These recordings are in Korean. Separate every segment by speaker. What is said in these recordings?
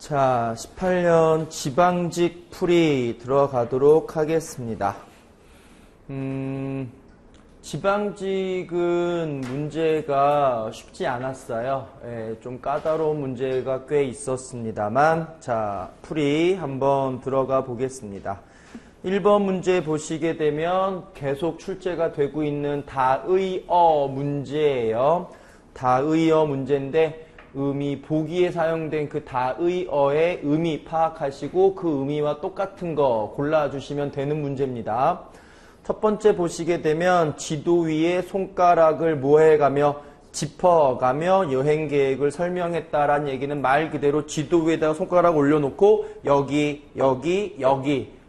Speaker 1: 자, 18년 지방직 풀이 들어가도록 하겠습니다. 지방직은 문제가 쉽지 않았어요. 좀 까다로운 문제가 꽤 있었습니다만, 자, 풀이 한번 들어가 보겠습니다. 1번 문제 보시게 되면 계속 출제가 되고 있는 다의어 문제예요. 다의어 문제인데, 보기에 사용된 그 다의어의 의미 파악하시고 그 의미와 똑같은 거 골라주시면 되는 문제입니다. 첫 번째 보시게 되면 지도 위에 손가락을 뭐해가며 짚어가며 여행 계획을 설명했다라는 얘기는 말 그대로 지도 위에다가 손가락 올려놓고 여기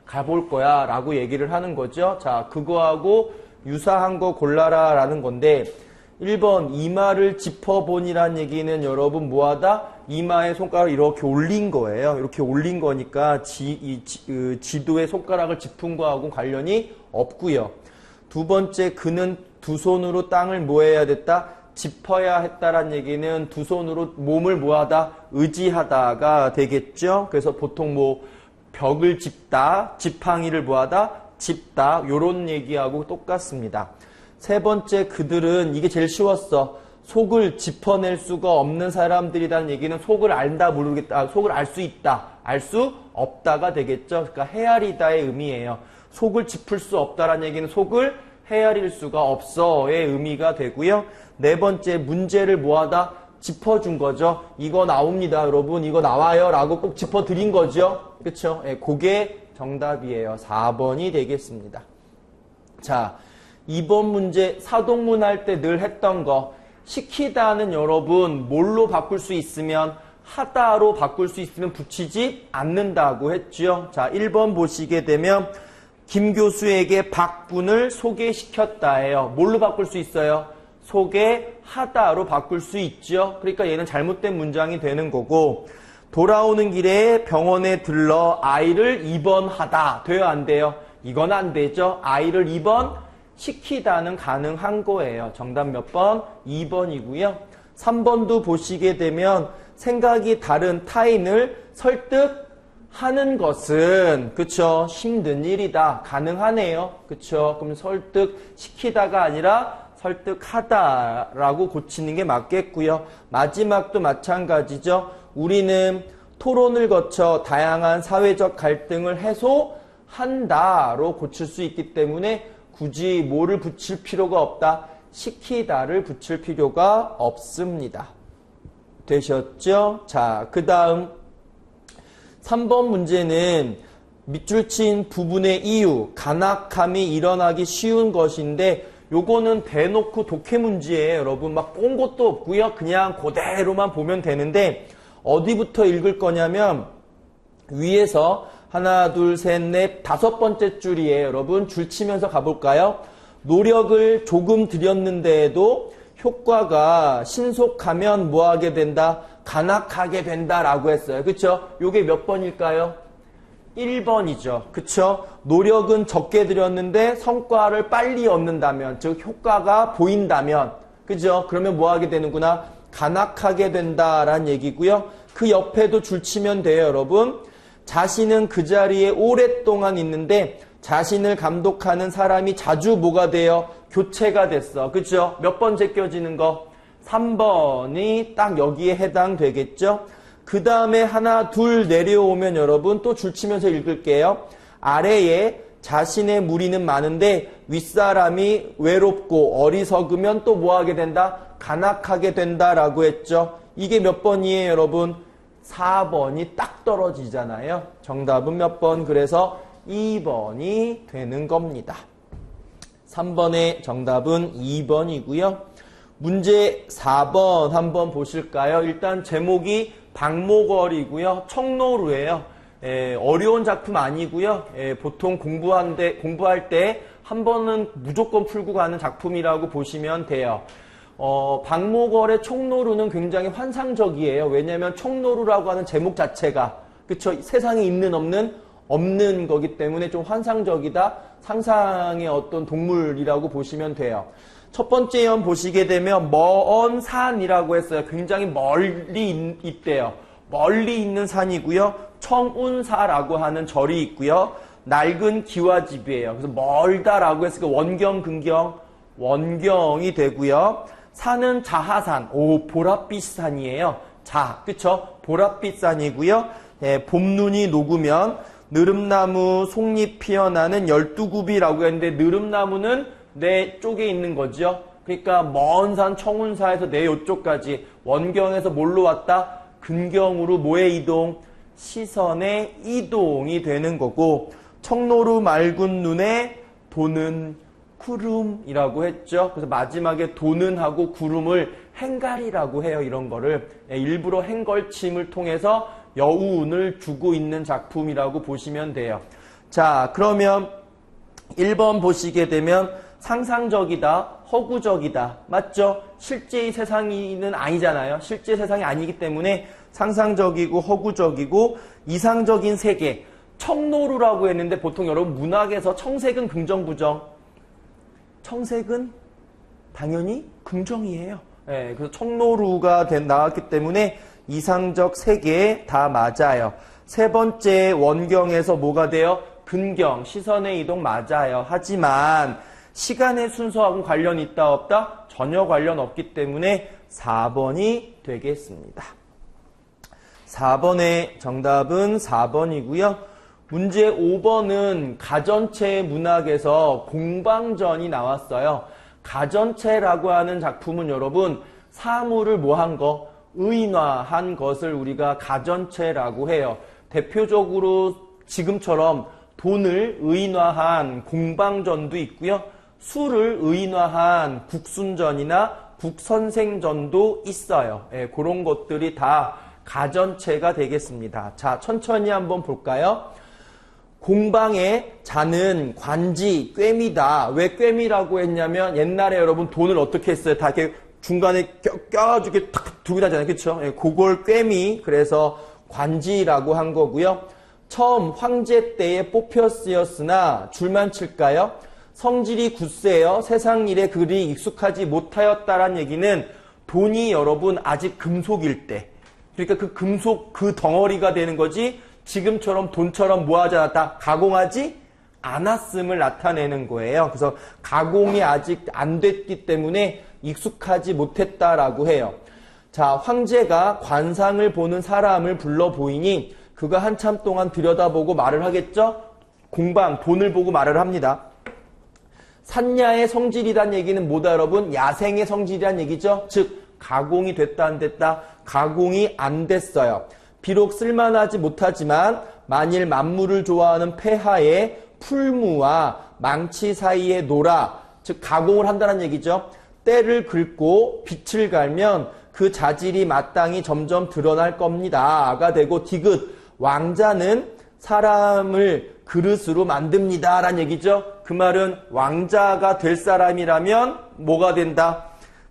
Speaker 1: 가볼 거야 라고 얘기를 하는 거죠. 자, 그거하고 유사한 거 골라라 라는 건데 1번 이마를 짚어보니란 얘기는 여러분 뭐하다? 이마에 손가락을 이렇게 올린 거예요. 이렇게 올린 거니까 지도에 손가락을 짚은 거하고 관련이 없고요. 두 번째 그는 두 손으로 땅을 뭐해야 됐다? 짚어야 했다란 얘기는 두 손으로 몸을 뭐하다? 의지하다가 되겠죠. 그래서 보통 벽을 짚다, 지팡이를 뭐하다? 짚다 요런 얘기하고 똑같습니다. 세 번째 그들은 이게 제일 쉬웠어. 속을 짚어낼 수가 없는 사람들이라는 얘기는 속을 안다 모르겠다. 속을 알 수 있다. 알 수 없다가 되겠죠. 그러니까 헤아리다의 의미예요. 속을 짚을 수 없다라는 얘기는 속을 헤아릴 수가 없어의 의미가 되고요. 네 번째 문제를 뭐하다? 짚어준 거죠. 이거 나옵니다. 여러분 이거 나와요 라고 꼭 짚어드린 거죠. 그쵸? 그게 정답이에요. 4번이 되겠습니다. 자, 2번 문제 사동문 할 때 늘 했던 거 시키다는 여러분 뭘로 바꿀 수 있으면 하다로 바꿀 수 있으면 붙이지 않는다고 했죠. 자, 1번 보시게 되면 김 교수에게 박분을 소개시켰다예요. 뭘로 바꿀 수 있어요? 소개하다로 바꿀 수 있죠. 그러니까 얘는 잘못된 문장이 되는 거고 돌아오는 길에 병원에 들러 아이를 입원하다 돼요 안 돼요? 이건 안 되죠. 아이를 입원 시키다는 가능한 거예요. 정답 몇 번? 2번이고요. 3번도 보시게 되면 생각이 다른 타인을 설득하는 것은 그쵸? 힘든 일이다. 가능하네요. 그쵸? 그럼 설득시키다가 아니라 설득하다라고 고치는 게 맞겠고요. 마지막도 마찬가지죠. 우리는 토론을 거쳐 다양한 사회적 갈등을 해소한다로 고칠 수 있기 때문에 굳이 뭐를 붙일 필요가 없다. 시키다를 붙일 필요가 없습니다. 되셨죠? 자, 그 다음 3번 문제는 밑줄 친 부분의 이유, 간악함이 일어나기 쉬운 것인데 요거는 대놓고 독해 문제예요. 여러분 막 본 것도 없고요. 그냥 그대로만 보면 되는데 어디부터 읽을 거냐면 위에서 하나, 둘, 셋, 넷, 5번째 줄이에요. 여러분 줄 치면서 가볼까요? 노력을 조금 들였는데도 효과가 신속하면 뭐하게 된다? 간악하게 된다라고 했어요. 그쵸? 요게 몇 번일까요? 1번이죠. 그쵸? 노력은 적게 들였는데 성과를 빨리 얻는다면, 즉 효과가 보인다면, 그죠? 그러면 뭐하게 되는구나? 간악하게 된다라는 얘기고요. 그 옆에도 줄 치면 돼요, 여러분. 자신은 그 자리에 오랫동안 있는데 자신을 감독하는 사람이 자주 뭐가 돼요? 교체가 됐어. 그죠? 몇 번 제껴지는 거? 3번이 딱 여기에 해당되겠죠? 그 다음에 하나, 둘 내려오면 여러분 또 줄치면서 읽을게요. 아래에 자신의 무리는 많은데 윗사람이 외롭고 어리석으면 또 뭐하게 된다? 간악하게 된다라고 했죠. 이게 몇 번이에요, 여러분? 4번이 딱 떨어지잖아요. 정답은 몇 번? 그래서 2번이 되는 겁니다. 3번의 정답은 2번이고요. 문제 4번 한번 보실까요? 일단 제목이 박목월이고요. 청로루예요. 어려운 작품 아니고요. 보통 공부할 때 한 번은 무조건 풀고 가는 작품이라고 보시면 돼요. 박목월의 청로루는 굉장히 환상적이에요. 왜냐하면 청로루라고 하는 제목 자체가 그쵸? 세상에 있는 없는 거기 때문에 좀 환상적이다. 상상의 어떤 동물이라고 보시면 돼요. 첫 번째 연 보시게 되면 먼 산이라고 했어요. 굉장히 멀리 있대요. 멀리 있는 산이고요. 청운사라고 하는 절이 있고요. 낡은 기와집이에요. 그래서 멀다라고 했으니까 원경, 근경, 원경이 되고요. 산은 자하산, 보랏빛 산이에요. 그쵸? 보랏빛 산이고요. 예, 봄눈이 녹으면 느릅나무 속잎 피어나는 12굽이라고 했는데 느릅나무는 내 쪽에 있는 거죠. 그러니까 먼 산 청운사에서 내 요쪽까지 원경에서 뭘로 왔다? 근경으로 뭐의 이동? 시선의 이동이 되는 거고 청노루 맑은 눈에 도는 구름이라고 했죠. 그래서 마지막에 도는 하고 구름을 행갈이라고 해요. 이런 거를 일부러 행걸침을 통해서 여운을 주고 있는 작품이라고 보시면 돼요. 자, 그러면 1번 보시게 되면 상상적이다, 허구적이다. 맞죠? 실제의 세상이는 아니잖아요. 실제 세상이 아니기 때문에 상상적이고 허구적이고 이상적인 세계. 청노루라고 했는데 보통 여러분 문학에서 청색은 긍정, 부정? 청색은 당연히 긍정이에요. 예, 그래서 청노루가 나왔기 때문에 이상적 세계 다 맞아요. 세 번째 원경에서 뭐가 돼요? 근경, 시선의 이동 맞아요. 하지만 시간의 순서하고 관련 있다 없다? 전혀 관련 없기 때문에 4번이 되겠습니다. 4번의 정답은 4번이고요. 문제 5번은 가전체 문학에서 공방전이 나왔어요. 가전체라고 하는 작품은 여러분 사물을 뭐한 거? 의인화한 것을 우리가 가전체라고 해요. 대표적으로 지금처럼 돈을 의인화한 공방전도 있고요. 술을 의인화한 국순전이나 국선생전도 있어요. 예, 그런 것들이 다 가전체가 되겠습니다. 자, 천천히 한번 볼까요? 공방의 자는 관지, 꿰미다. 왜 꿰미라고 했냐면 옛날에 여러분 돈을 어떻게 했어요? 다 이렇게 중간에 껴가지고 이렇게 탁 두고 다잖아요. 그쵸? 예, 그걸 꿰미. 그래서 관지라고 한 거고요. 처음 황제 때에 뽑혀 쓰였으나 줄만 칠까요? 성질이 굳세요. 세상 일에 그리 익숙하지 못하였다란 얘기는 돈이 여러분 아직 금속일 때. 그러니까 그 금속 그 덩어리가 되는 거지 지금처럼 돈처럼 뭐하지 않았다? 가공하지 않았음을 나타내는 거예요. 그래서 가공이 아직 안 됐기 때문에 익숙하지 못했다라고 해요. 자, 황제가 관상을 보는 사람을 불러 보이니 그가 한참 동안 들여다보고 말을 하겠죠? 공방, 돈을 보고 말을 합니다. 산야의 성질이란 얘기는 뭐다 여러분? 야생의 성질이란 얘기죠? 즉 가공이 됐다 안 됐다? 가공이 안 됐어요. 비록 쓸만하지 못하지만 만일 만물을 좋아하는 폐하의 풀무와 망치 사이에 놀아, 즉 가공을 한다는 얘기죠. 때를 긁고 빛을 갈면 그 자질이 마땅히 점점 드러날 겁니다가 되고 디귿, 왕자는 사람을 그릇으로 만듭니다 라는 얘기죠. 그 말은 왕자가 될 사람이라면 뭐가 된다?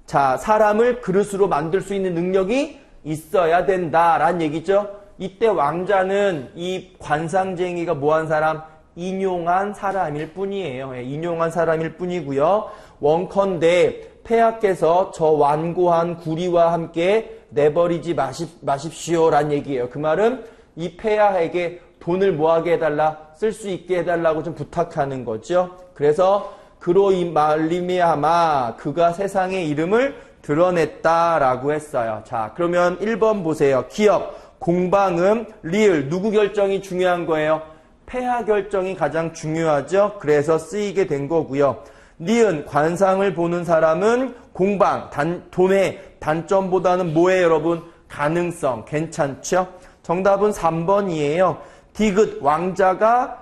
Speaker 1: 자, 사람을 그릇으로 만들 수 있는 능력이 있어야 된다라는 얘기죠. 이때 왕자는 이 관상쟁이가 뭐한 사람? 인용한 사람일 뿐이에요. 예, 인용한 사람일 뿐이고요. 원컨대 폐하께서 저 완고한 구리와 함께 내버리지 마십시오라는 얘기예요. 그 말은 이 폐하에게 돈을 뭐하게 해달라? 쓸 수 있게 해달라고 좀 부탁하는 거죠. 그래서 그로 말미암아 그가 세상의 이름을 드러냈다라고 했어요. 자, 그러면 1번 보세요. 기업, 공방음, 리을, 누구 결정이 중요한 거예요? 폐하 결정이 가장 중요하죠. 그래서 쓰이게 된 거고요. 니은, 관상을 보는 사람은 공방, 돈의 단점보다는 뭐예요, 여러분? 가능성, 괜찮죠? 정답은 3번이에요. 디귿, 왕자가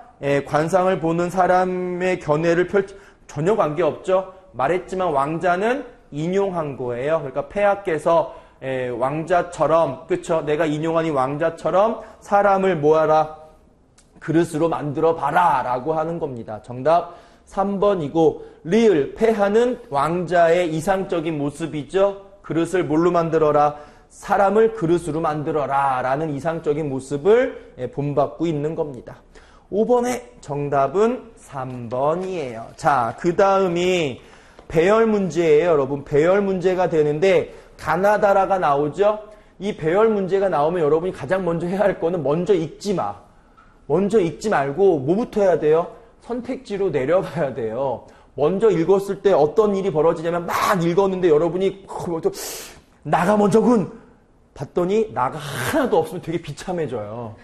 Speaker 1: 관상을 보는 사람의 견해를 전혀 관계없죠. 말했지만 왕자는 인용한 거예요. 그러니까 폐하께서 왕자처럼, 그쵸? 내가 인용한 이 왕자처럼 사람을 뭐하라? 그릇으로 만들어 봐라 라고 하는 겁니다. 정답 3번이고 리을, 폐하는 왕자의 이상적인 모습이죠. 그릇을 뭘로 만들어라? 사람을 그릇으로 만들어라 라는 이상적인 모습을 본받고 있는 겁니다. 5번의 정답은 3번이에요. 자, 그 다음이 배열 문제예요. 여러분 배열 문제가 되는데 가나다라가 나오죠. 이 배열 문제가 나오면 여러분이 가장 먼저 해야 할 거는 먼저 읽지 마. 먼저 읽지 말고 뭐부터 해야 돼요? 선택지로 내려가야 돼요. 먼저 읽었을 때 어떤 일이 벌어지냐면 막 읽었는데 여러분이 나가 먼저군! 봤더니 나가 하나도 없으면 되게 비참해져요.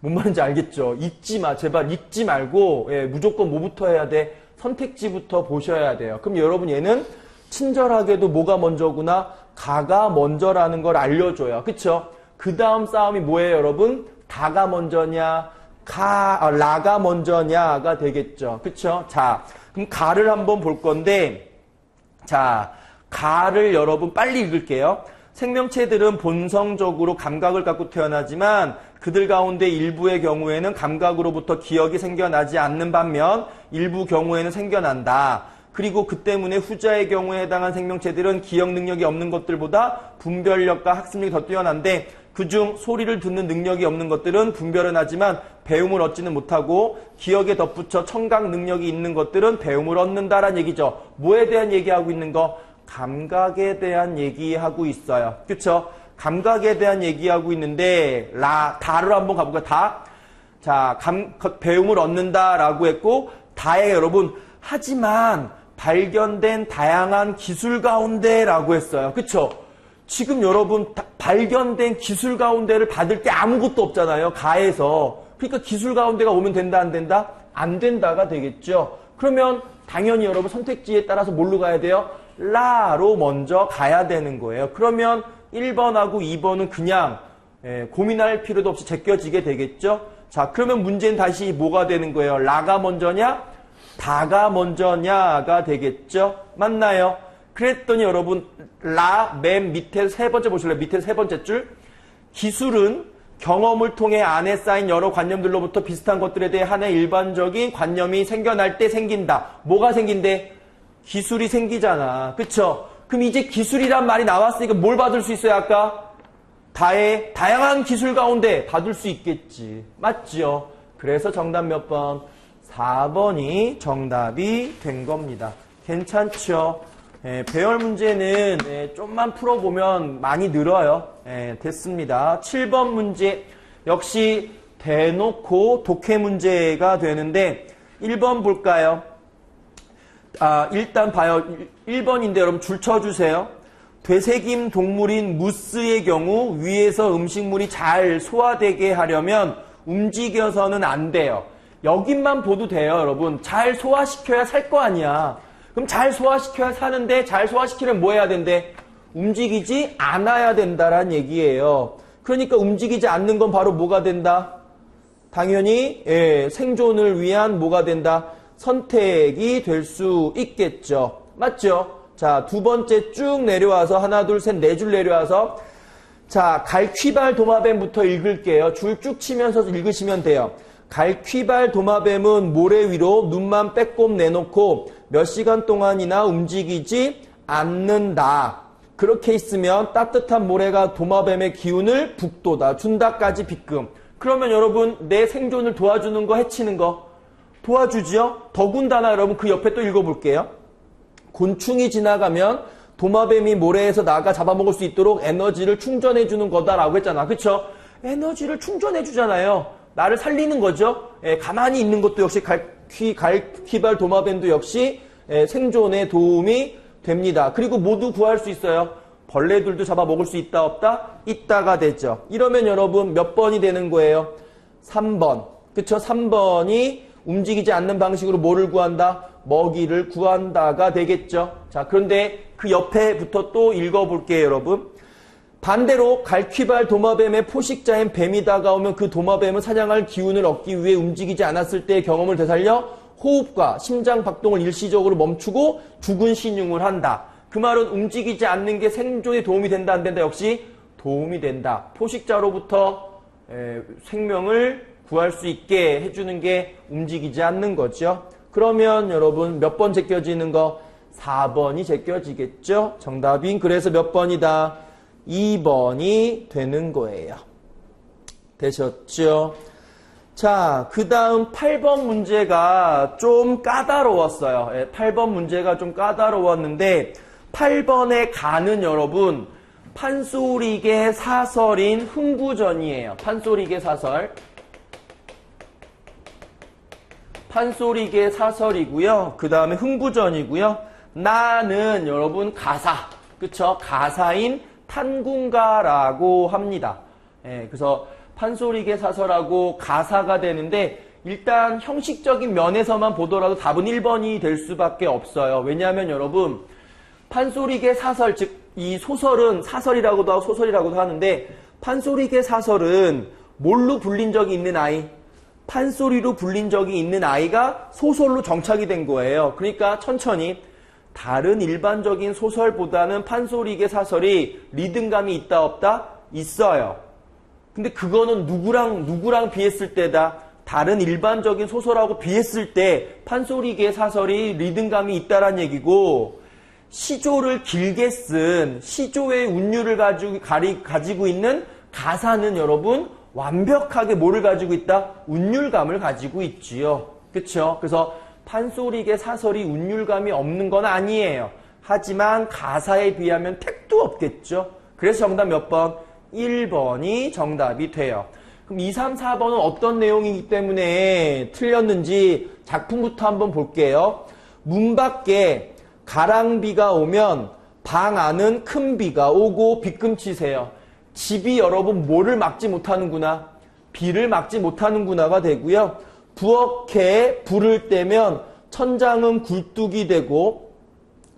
Speaker 1: 뭔 말인지 알겠죠? 읽지 마. 제발 읽지 말고 무조건 뭐부터 해야 돼? 선택지부터 보셔야 돼요. 그럼 여러분 얘는 친절하게도 뭐가 먼저구나? 가가 먼저라는 걸 알려줘요. 그쵸? 그 다음 싸움이 뭐예요, 여러분? 다가 먼저냐? 라가 먼저냐가 되겠죠. 그쵸? 자, 그럼 가를 한번 볼 건데, 자, 가를 여러분 빨리 읽을게요. 생명체들은 본성적으로 감각을 갖고 태어나지만 그들 가운데 일부의 경우에는 감각으로부터 기억이 생겨나지 않는 반면 일부 경우에는 생겨난다. 그리고 그 때문에 후자의 경우에 해당한 생명체들은 기억 능력이 없는 것들보다 분별력과 학습력이 더 뛰어난데 그중 소리를 듣는 능력이 없는 것들은 분별은 하지만 배움을 얻지는 못하고 기억에 덧붙여 청각 능력이 있는 것들은 배움을 얻는다라는 얘기죠. 뭐에 대한 얘기하고 있는 거? 감각에 대한 얘기하고 있어요. 그쵸? 감각에 대한 얘기하고 있는데 다를 한번 가볼까요? 다. 자, 배움을 얻는다라고 했고 다에 여러분 하지만 발견된 다양한 기술 가운데라고 했어요. 그쵸? 지금 여러분 발견된 기술 가운데를 받을 게 아무것도 없잖아요. 가에서. 그러니까 기술 가운데가 오면 된다 안 된다? 안 된다가 되겠죠. 그러면 당연히 여러분 선택지에 따라서 뭘로 가야 돼요? 라로 먼저 가야 되는 거예요. 그러면 1번하고 2번은 그냥 고민할 필요도 없이 제껴지게 되겠죠. 자, 그러면 문제는 다시 뭐가 되는 거예요? 라가 먼저냐? 다가 먼저냐가 되겠죠. 맞나요? 그랬더니 여러분 라 맨 밑에 세 번째 보실래요? 밑에 세 번째 줄. 기술은 경험을 통해 안에 쌓인 여러 관념들로부터 비슷한 것들에 대해 하나의 일반적인 관념이 생겨날 때 생긴다. 뭐가 생긴대? 기술이 생기잖아. 그쵸? 그럼 이제 기술이란 말이 나왔으니까 뭘 받을 수 있어요, 아까? 다의 다양한 기술 가운데 받을 수 있겠지. 맞죠? 그래서 정답 몇 번? 4번이 정답이 된 겁니다. 괜찮죠? 배열 문제는 좀만 풀어보면 많이 늘어요. 됐습니다. 7번 문제 역시 대놓고 독해 문제가 되는데 1번 볼까요? 일단 봐요. 1번인데 여러분 줄 쳐주세요. 되새김 동물인 무스의 경우 위에서 음식물이 잘 소화되게 하려면 움직여서는 안 돼요. 여기만 보도 돼요, 여러분. 잘 소화시켜야 살 거 아니야. 그럼 잘 소화시켜야 사는데 잘 소화시키려면 뭐 해야 된대? 움직이지 않아야 된다란 얘기예요. 그러니까 움직이지 않는 건 바로 뭐가 된다? 당연히 생존을 위한 뭐가 된다? 선택이 될 수 있겠죠. 맞죠? 자, 두 번째 쭉 내려와서 하나, 둘, 셋, 네 줄 내려와서 자, 갈퀴발 도마뱀부터 읽을게요. 줄 쭉 치면서 읽으시면 돼요. 갈퀴발 도마뱀은 모래 위로 눈만 빼꼼 내놓고 몇 시간 동안이나 움직이지 않는다. 그렇게 있으면 따뜻한 모래가 도마뱀의 기운을 북돋아 준다까지 빗금. 그러면 여러분 내 생존을 도와주는 거 해치는 거 도와주지요? 더군다나 여러분 그 옆에 또 읽어볼게요. 곤충이 지나가면 도마뱀이 모래에서 나가 잡아먹을 수 있도록 에너지를 충전해주는 거다라고 했잖아. 그쵸? 에너지를 충전해주잖아요. 나를 살리는 거죠. 가만히 있는 것도 역시 갈퀴발 도마뱀도 역시 생존에 도움이 됩니다. 그리고 모두 구할 수 있어요. 벌레들도 잡아먹을 수 있다 없다? 있다가 되죠. 이러면 여러분 몇 번이 되는 거예요? 3번. 그쵸? 3번이 움직이지 않는 방식으로 뭐를 구한다? 먹이를 구한다가 되겠죠. 자, 그런데 그 옆에부터 또 읽어볼게요, 여러분. 반대로 갈퀴발 도마뱀의 포식자인 뱀이 다가오면 그 도마뱀은 사냥할 기운을 얻기 위해 움직이지 않았을 때의 경험을 되살려 호흡과 심장 박동을 일시적으로 멈추고 죽은 신용을 한다. 그 말은 움직이지 않는 게 생존에 도움이 된다 안 된다? 역시 도움이 된다. 포식자로부터 생명을 구할 수 있게 해주는 게 움직이지 않는 거죠. 그러면 여러분 몇 번 제껴지는 거? 4번이 제껴지겠죠. 정답인 그래서 몇 번이다? 2번이 되는 거예요. 되셨죠? 자, 그 다음 8번 문제가 좀 까다로웠어요. 8번 문제가 좀 까다로웠는데 8번의 가는 여러분 판소리계 사설인 흥부전이에요. 판소리계 사설. 판소리계 사설이고요. 그 다음에 흥부전이고요. 나는 여러분 가사, 그쵸? 가사인 탄군가라고 합니다. 예, 그래서 판소리계 사설하고 가사가 되는데 일단 형식적인 면에서만 보더라도 답은 1번이 될 수밖에 없어요. 왜냐하면 여러분 판소리계 사설, 즉 이 소설은 사설이라고도 하고 소설이라고도 하는데 판소리계 사설은 뭘로 불린 적이 있는 아이? 판소리로 불린 적이 있는 아이가 소설로 정착이 된 거예요. 그러니까 천천히 다른 일반적인 소설보다는 판소리계 사설이 리듬감이 있다 없다? 있어요. 근데 그거는 누구랑 비했을 때다? 다른 일반적인 소설하고 비했을 때 판소리계 사설이 리듬감이 있다란 얘기고 시조를 길게 쓴 시조의 운율을 가지고 있는 가사는 여러분 완벽하게 뭐를 가지고 있다? 운율감을 가지고 있지요. 그쵸? 그래서 판소리계 사설이 운율감이 없는 건 아니에요. 하지만 가사에 비하면 택도 없겠죠. 그래서 정답 몇 번? 1번이 정답이 돼요. 그럼 2, 3, 4번은 어떤 내용이기 때문에 틀렸는지 작품부터 한번 볼게요. 문 밖에 가랑비가 오면 방 안은 큰 비가 오고 빗금치세요. 집이 여러분 뭐를 막지 못하는구나? 비를 막지 못하는구나가 되고요. 부엌에 불을 떼면 천장은 굴뚝이 되고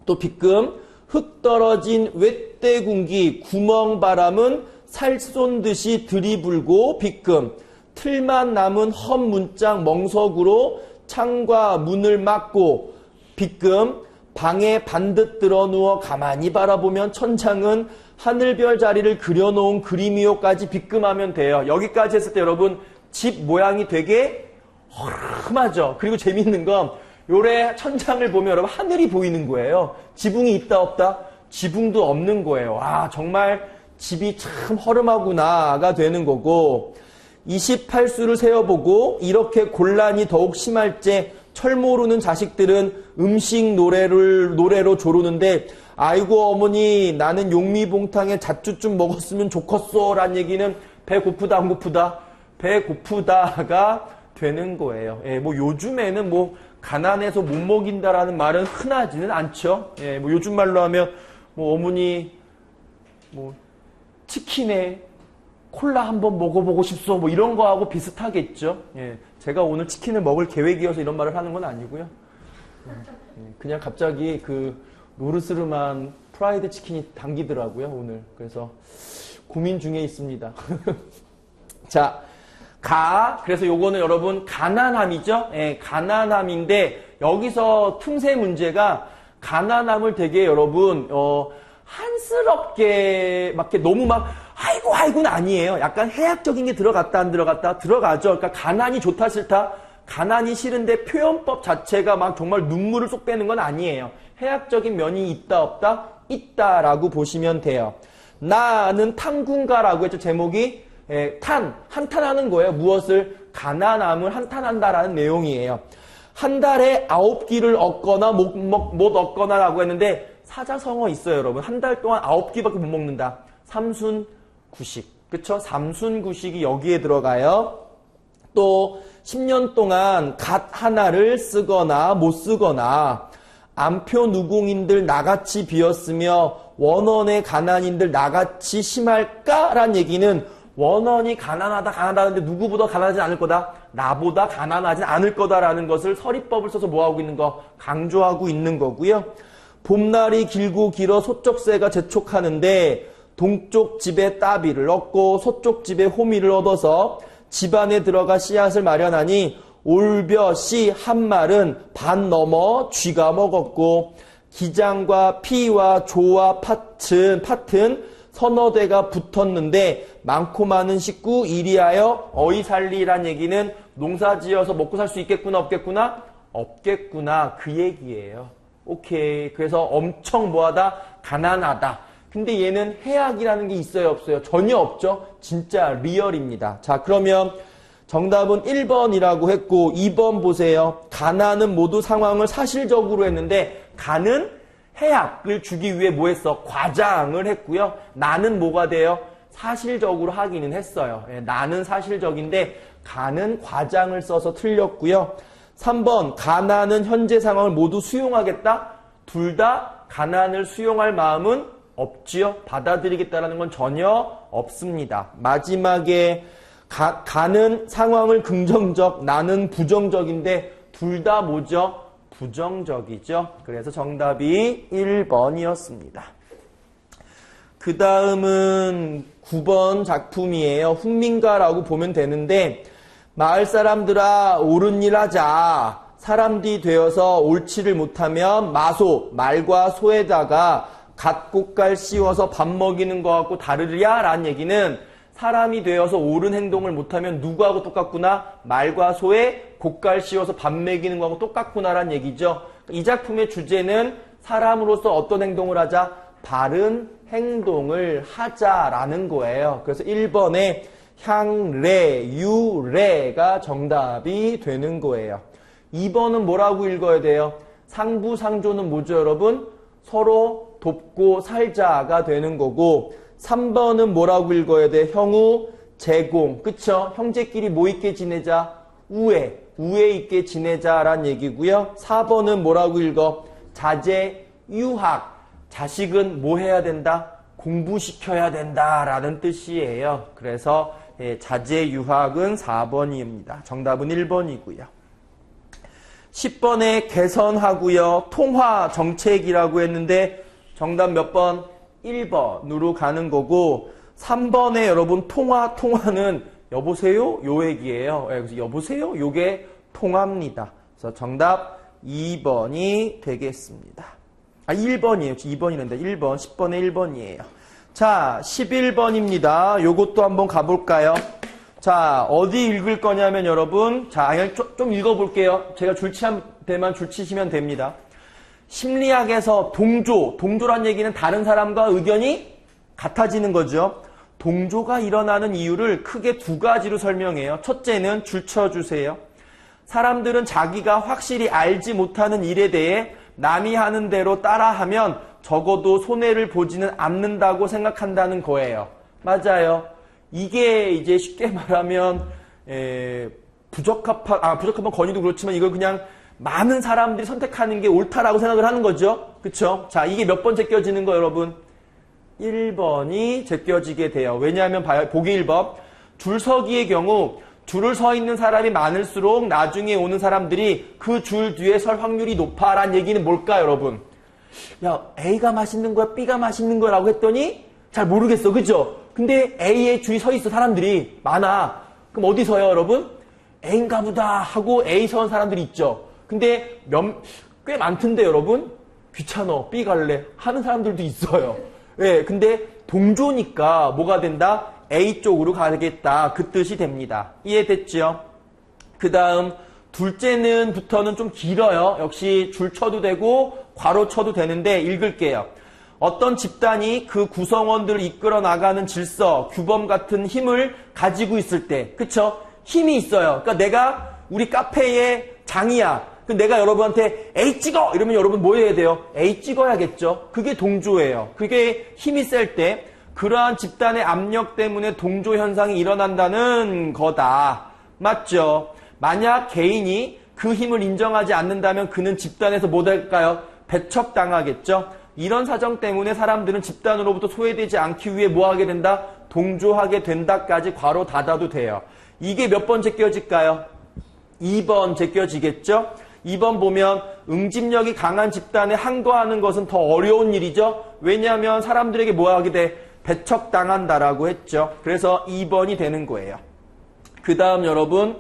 Speaker 1: 또 빗금, 흙 떨어진 웻대궁기 구멍바람은 살 쏜듯이 들이불고 빗금, 틀만 남은 헛 문짝 멍석으로 창과 문을 막고 빗금, 방에 반듯 들어누워 가만히 바라보면 천장은 하늘별 자리를 그려놓은 그림이요까지 빗금하면 돼요. 여기까지 했을 때 여러분 집 모양이 되게 험하죠. 그리고 재밌는 건 요래 천장을 보면 여러분 하늘이 보이는 거예요. 지붕이 있다 없다? 지붕도 없는 거예요. 와 정말 집이 참 허름하구나가 되는 거고 28수를 세어보고 이렇게 곤란이 더욱 심할 때 철 모르는 자식들은 음식 노래로 조르는데 아이고 어머니 나는 용미봉탕에 잣주 좀 먹었으면 좋겠어 라는 얘기는 배고프다 안 고프다? 배고프다가 되는 거예요. 예, 뭐 요즘에는 뭐 가난해서 못 먹인다라는 말은 흔하지는 않죠. 예, 뭐 요즘 말로 하면 뭐 어머니 뭐 치킨에 콜라 한번 먹어보고 싶소 뭐 이런 거하고 비슷하겠죠. 예, 제가 오늘 치킨을 먹을 계획이어서 이런 말을 하는 건 아니고요. 그냥 갑자기 그 노르스름한 프라이드 치킨이 당기더라고요 오늘. 그래서 고민 중에 있습니다. 자, 그래서 요거는 여러분 가난함이죠. 예, 가난함인데 여기서 틈새 문제가 가난함을 되게 여러분 한스럽게 막 너무 막 아이고는 아니에요. 약간 해학적인 게 들어갔다 안 들어갔다? 들어가죠. 그러니까 가난이 좋다 싫다? 가난이 싫은데 표현법 자체가 막 정말 눈물을 쏙 빼는 건 아니에요. 해학적인 면이 있다 없다? 있다라고 보시면 돼요. 나는 탕군가라고 했죠. 제목이 한탄하는 거예요. 무엇을? 가난함을 한탄한다라는 내용이에요. 한 달에 9끼를 얻거나 못 얻거나라고 했는데 사자성어 있어요, 여러분. 한 달 동안 9끼밖에 못 먹는다. 삼순구식. 그쵸? 삼순구식이 여기에 들어가요. 또 10년 동안 갓 하나를 쓰거나 못 쓰거나 암표 누공인들 나같이 비었으며 원원의 가난인들 나같이 심할까라는 얘기는 원원이 가난하다는데 누구보다 가난하지 않을 거다. 나보다 가난하지 않을 거다라는 것을 서리법을 써서 뭐하고 있는 거? 강조하고 있는 거고요. 봄날이 길어 소쩍새가 재촉하는데 동쪽 집에 따비를 얻고 서쪽 집에 호미를 얻어서 집안에 들어가 씨앗을 마련하니 올벼 씨 한 말은 반 넘어 쥐가 먹었고 기장과 피와 조와 팥은 서너 대가 붙었는데 많고 많은 식구 이리하여 어이살리란 얘기는 농사지어서 먹고 살 수 있겠구나 없겠구나? 없겠구나 그 얘기예요. 오케이. 그래서 엄청 뭐하다? 가난하다. 근데 얘는 해악이라는 게 있어요 없어요? 전혀 없죠. 진짜 리얼입니다. 자 그러면 정답은 1번이라고 했고 2번 보세요. 가난은 모두 상황을 사실적으로 했는데 가는 해악을 주기 위해 뭐 했어? 과장을 했고요. 나는 뭐가 돼요? 사실적으로 하기는 했어요. 예, 나는 사실적인데 가는 과장을 써서 틀렸고요. 3번 가난은 현재 상황을 모두 수용하겠다? 둘 다 가난을 수용할 마음은 없지요. 받아들이겠다라는 건 전혀 없습니다. 마지막에 가는 상황을 긍정적, 나는 부정적인데 둘 다 뭐죠? 부정적이죠. 그래서 정답이 1번이었습니다. 그 다음은 9번 작품이에요. 훈민가라고 보면 되는데 마을 사람들아 옳은 일 하자. 사람들이 되어서 옳지를 못하면 마소, 말과 소에다가 갓 꽃갈 씌워서 밥 먹이는 거하고 다르랴 라는 얘기는 사람이 되어서 옳은 행동을 못하면 누구하고 똑같구나? 말과 소에 꽃갈 씌워서 밥 먹이는 거하고 똑같구나 라는 얘기죠. 이 작품의 주제는 사람으로서 어떤 행동을 하자? 바른 행동을 하자라는 거예요. 그래서 1번에 향래, 유래가 정답이 되는 거예요. 2번은 뭐라고 읽어야 돼요? 상부상조는 뭐죠, 여러분? 서로 돕고 살자가 되는 거고 3번은 뭐라고 읽어야 돼? 형우, 제공. 그쵸? 형제끼리 뭐 있게 지내자? 우애 있게 지내자라는 얘기고요. 4번은 뭐라고 읽어? 자제, 유학. 자식은 뭐 해야 된다? 공부시켜야 된다라는 뜻이에요. 그래서 자제, 유학은 4번입니다. 정답은 1번이고요. 10번에 개선하고요. 통화 정책이라고 했는데 정답 몇 번? 1번으로 가는 거고 3번에 여러분 통화는 여보세요? 요 얘기예요. 그래서 여보세요? 요게 통화입니다. 그래서 정답 2번이 되겠습니다. 1번이에요. 2번이란다. 1번. 10번에 1번이에요. 자, 11번입니다. 요것도 한번 가볼까요? 자, 어디 읽을 거냐면 여러분, 자, 좀 읽어볼게요. 제가 줄치한 데만 줄치시면 됩니다. 심리학에서 동조란 얘기는 다른 사람과 의견이 같아지는 거죠. 동조가 일어나는 이유를 크게 두 가지로 설명해요. 첫째는 줄쳐주세요. 사람들은 자기가 확실히 알지 못하는 일에 대해 남이 하는 대로 따라하면 적어도 손해를 보지는 않는다고 생각한다는 거예요. 맞아요. 이게 이제 쉽게 말하면 부적합한 권위도 그렇지만 이걸 그냥 많은 사람들이 선택하는 게 옳다라고 생각을 하는 거죠. 그쵸? 자, 이게 몇 번 제껴지는 거 여러분? 1번이 제껴지게 돼요. 왜냐하면 보기 1번 줄 서기의 경우 줄을 서 있는 사람이 많을수록 나중에 오는 사람들이 그 줄 뒤에 설 확률이 높아라는 얘기는 뭘까요, 여러분? 야, A가 맛있는 거야, B가 맛있는 거야 라고 했더니 잘 모르겠어. 그죠? 근데 A의 줄이 서 있어, 사람들이 많아. 그럼 어디 서요, 여러분? A인가 보다 하고 A 선 사람들이 있죠. 근데 꽤 많던데, 여러분? 귀찮아, B 갈래 하는 사람들도 있어요. 예, 근데 동조니까 뭐가 된다? A 쪽으로 가겠다. 그 뜻이 됩니다. 이해됐죠? 그 다음 둘째는부터는 좀 길어요. 역시 줄 쳐도 되고 괄호 쳐도 되는데 읽을게요. 어떤 집단이 그 구성원들을 이끌어 나가는 질서, 규범 같은 힘을 가지고 있을 때, 그쵸? 힘이 있어요. 그러니까 내가 우리 카페의 장이야. 내가 여러분한테 A 찍어! 이러면 여러분 뭐 해야 돼요? A 찍어야겠죠? 그게 동조예요. 그게 힘이 셀 때 그러한 집단의 압력 때문에 동조 현상이 일어난다는 거다. 맞죠? 만약 개인이 그 힘을 인정하지 않는다면 그는 집단에서 뭐 될까요? 배척당하겠죠? 이런 사정 때문에 사람들은 집단으로부터 소외되지 않기 위해 뭐 하게 된다? 동조하게 된다까지 괄호 닫아도 돼요. 이게 몇 번 제껴질까요? 2번 제껴지겠죠? 2번 보면 응집력이 강한 집단에 항거하는 것은 더 어려운 일이죠. 왜냐하면 사람들에게 뭐 하게 돼? 배척당한다라고 했죠. 그래서 2번이 되는 거예요. 그 다음 여러분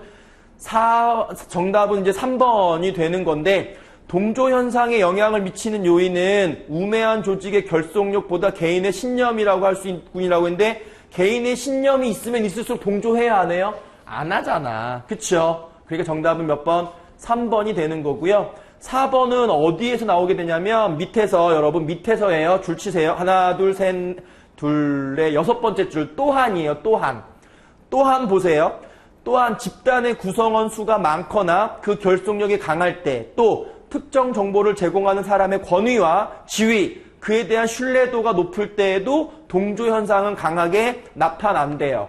Speaker 1: 정답은 이제 3번이 되는 건데 동조 현상에 영향을 미치는 요인은 우매한 조직의 결속력보다 개인의 신념이라고 할 수 있군이라고 했는데 개인의 신념이 있으면 있을수록 동조해야 안 해요? 안 하잖아. 그쵸? 그러니까 정답은 몇 번? 3번이 되는 거고요. 4번은 어디에서 나오게 되냐면 밑에서 여러분 밑에서예요. 줄 치세요. 하나, 둘, 셋, 둘, 넷, 여섯 번째 줄 또한이에요. 또한 보세요. 또한 집단의 구성원 수가 많거나 그 결속력이 강할 때 또 특정 정보를 제공하는 사람의 권위와 지위, 그에 대한 신뢰도가 높을 때에도 동조 현상은 강하게 나타난대요.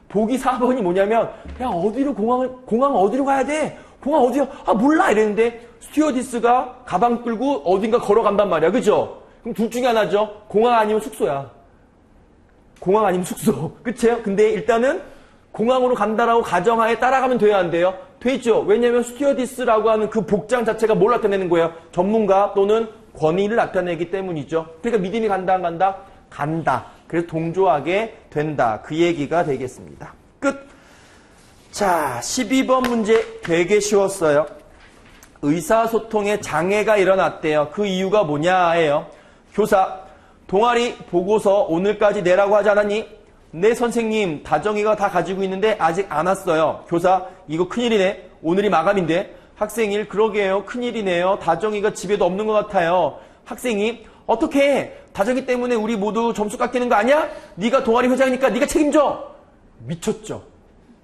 Speaker 1: 보기 4번이 뭐냐면, 야, 어디로 공항 어디로 가야 돼? 공항 어디요? 아, 몰라! 이랬는데, 스튜어디스가 가방 끌고 어딘가 걸어간단 말이야. 그죠? 그럼 둘 중에 하나죠. 공항 아니면 숙소야. 공항 아니면 숙소. 그쵸? 근데 일단은 공항으로 간다라고 가정하에 따라가면 돼야 안 돼요? 되죠. 왜냐면 스튜어디스라고 하는 그 복장 자체가 뭘 나타내는 거예요? 전문가 또는 권위를 나타내기 때문이죠. 그러니까 믿음이 간다 안 간다? 간다. 그래서 동조하게 된다. 그 얘기가 되겠습니다. 끝. 자, 12번 문제 되게 쉬웠어요. 의사소통에 장애가 일어났대요. 그 이유가 뭐냐예요. 교사, 동아리 보고서 오늘까지 내라고 하지 않았니? 네 선생님, 다정이가 다 가지고 있는데 아직 안 왔어요. 교사, 이거 큰일이네. 오늘이 마감인데. 학생일, 그러게요. 큰일이네요. 다정이가 집에도 없는 것 같아요. 학생이, 어떡해. 다정이 때문에 우리 모두 점수 깎이는 거 아니야? 네가 동아리 회장이니까 네가 책임져. 미쳤죠.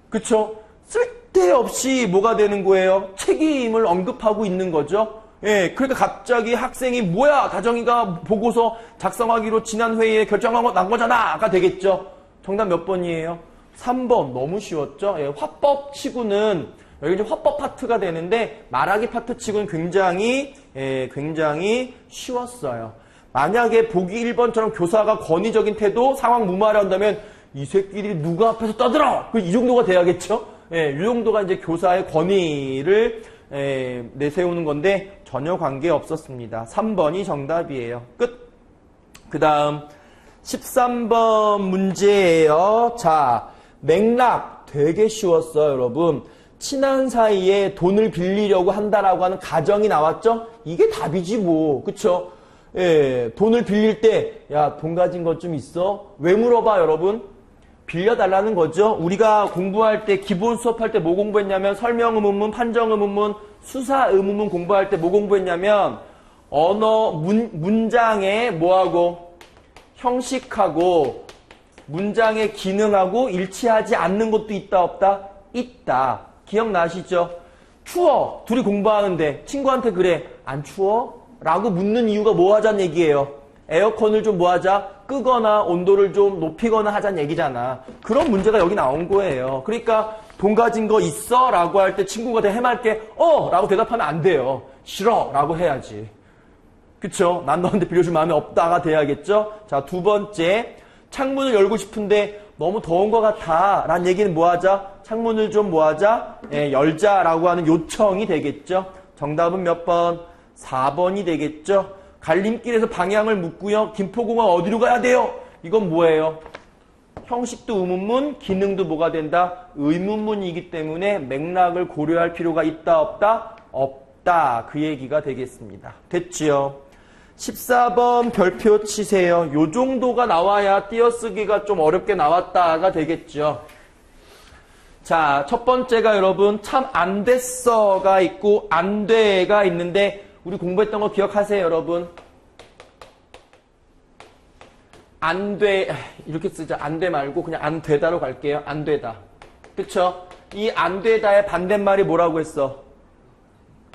Speaker 1: 그쵸? 쓸데없이 뭐가 되는 거예요? 책임을 언급하고 있는 거죠. 예, 그러니까 갑자기 학생이 뭐야? 다정이가 보고서 작성하기로 지난 회의에 결정한 거 난 거잖아!가 되겠죠. 정답 몇 번이에요? 3번. 너무 쉬웠죠? 예, 화법 치고는 여기 이제 화법 파트가 되는데 말하기 파트 치고는 굉장히 쉬웠어요. 만약에 보기 1번처럼 교사가 권위적인 태도, 상황 무마를 한다면 이 새끼들이 누가 앞에서 떠들어! 이 정도가 돼야겠죠? 예, 이 정도가 이제 교사의 권위를 내세우는 건데 전혀 관계 없었습니다. 3번이 정답이에요. 끝. 그 다음 13번 문제예요. 자, 맥락 되게 쉬웠어요, 여러분. 친한 사이에 돈을 빌리려고 한다라고 하는 가정이 나왔죠? 이게 답이지 뭐. 그쵸? 예, 돈을 빌릴 때, 야, 돈 가진 것 좀 있어? 왜 물어봐, 여러분? 빌려달라는 거죠. 우리가 공부할 때, 기본 수업할 때 뭐 공부했냐면, 설명의문문, 판정의문문, 수사의문문 공부할 때 뭐 공부했냐면, 언어, 문장에 뭐하고, 형식하고, 문장의 기능하고 일치하지 않는 것도 있다, 없다? 있다. 기억나시죠? 추워. 둘이 공부하는데 친구한테 그래. 안 추워? 라고 묻는 이유가 뭐 하자는 얘기예요? 에어컨을 좀 뭐 하자? 끄거나 온도를 좀 높이거나 하자는 얘기잖아. 그런 문제가 여기 나온 거예요. 그러니까 돈 가진 거 있어? 라고 할 때 친구가 해맑게 라고 대답하면 안 돼요. 싫어 라고 해야지. 그쵸? 난 너한테 빌려줄 마음이 없다가 돼야겠죠? 자, 두 번째. 창문을 열고 싶은데 너무 더운 것 같아 라는 얘기는 뭐 하자? 창문을 좀 뭐 하자? 열자라고 하는 요청이 되겠죠. 정답은 몇 번? 4번이 되겠죠. 갈림길에서 방향을 묻고요. 김포공항 어디로 가야 돼요? 이건 뭐예요? 형식도 의문문, 기능도 뭐가 된다? 의문문이기 때문에 맥락을 고려할 필요가 있다, 없다? 없다. 그 얘기가 되겠습니다. 됐지요? 14번 별표 치세요. 요 정도가 나와야 띄어쓰기가 좀 어렵게 나왔다가 되겠죠. 자, 첫 번째가 여러분 참 안 됐어가 있고 안 돼가 있는데 우리 공부했던 거 기억하세요, 여러분? 안 돼, 이렇게 쓰자. 안 돼 말고 그냥 안 되다로 갈게요. 안 되다. 그쵸? 이 안 되다의 반대말이 뭐라고 했어?